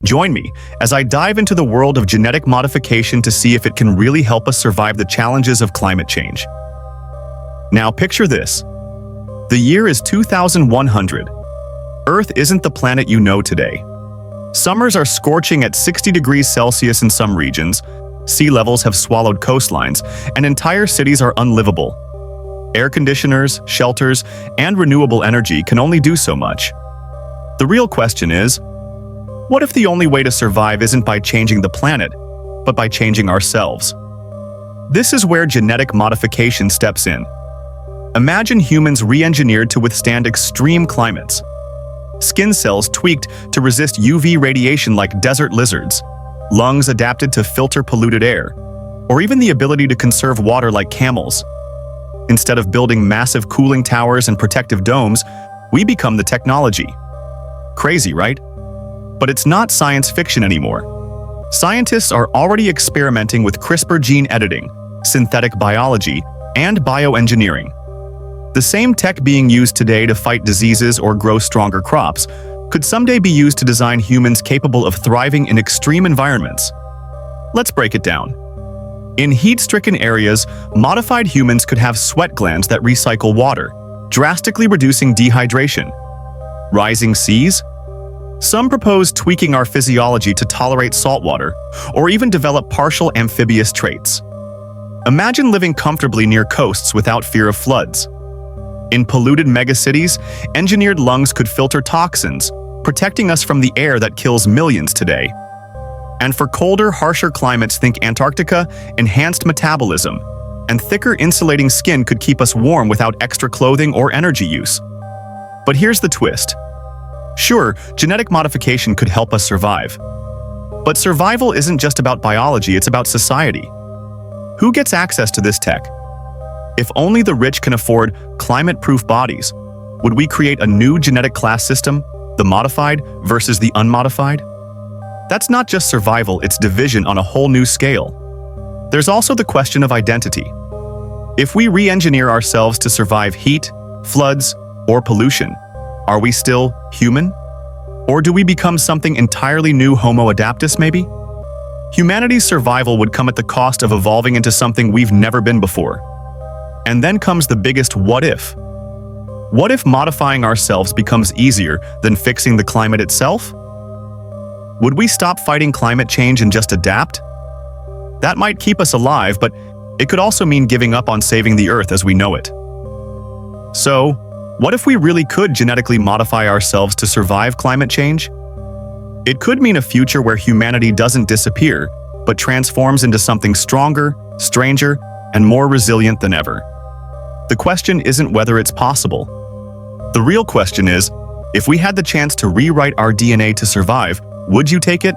Join me as I dive into the world of genetic modification to see if it can really help us survive the challenges of climate change. Now picture this. The year is 2100. Earth isn't the planet you know today. Summers are scorching at 60 degrees Celsius in some regions, sea levels have swallowed coastlines, and entire cities are unlivable. Air conditioners, shelters, and renewable energy can only do so much. The real question is, what if the only way to survive isn't by changing the planet, but by changing ourselves? This is where genetic modification steps in. Imagine humans re-engineered to withstand extreme climates. Skin cells tweaked to resist UV radiation like desert lizards, lungs adapted to filter polluted air, or even the ability to conserve water like camels. Instead of building massive cooling towers and protective domes, we become the technology. Crazy, right? But it's not science fiction anymore. Scientists are already experimenting with CRISPR gene editing, synthetic biology, and bioengineering. The same tech being used today to fight diseases or grow stronger crops could someday be used to design humans capable of thriving in extreme environments. Let's break it down. In heat-stricken areas, modified humans could have sweat glands that recycle water, drastically reducing dehydration. Rising seas? Some propose tweaking our physiology to tolerate saltwater, or even develop partial amphibious traits. Imagine living comfortably near coasts without fear of floods. In polluted megacities, engineered lungs could filter toxins, protecting us from the air that kills millions today. And for colder, harsher climates, think Antarctica, enhanced metabolism, and thicker insulating skin could keep us warm without extra clothing or energy use. But here's the twist. Sure, genetic modification could help us survive. But survival isn't just about biology, it's about society. Who gets access to this tech? If only the rich can afford climate-proof bodies, would we create a new genetic class system, the modified versus the unmodified? That's not just survival, it's division on a whole new scale. There's also the question of identity. If we re-engineer ourselves to survive heat, floods, or pollution, are we still human? Or do we become something entirely new, Homo adaptus maybe? Humanity's survival would come at the cost of evolving into something we've never been before. And then comes the biggest what if. What if modifying ourselves becomes easier than fixing the climate itself? Would we stop fighting climate change and just adapt? That might keep us alive, but it could also mean giving up on saving the Earth as we know it. So, what if we really could genetically modify ourselves to survive climate change? It could mean a future where humanity doesn't disappear, but transforms into something stronger, stranger, and more resilient than ever. The question isn't whether it's possible. The real question is, if we had the chance to rewrite our DNA to survive, would you take it?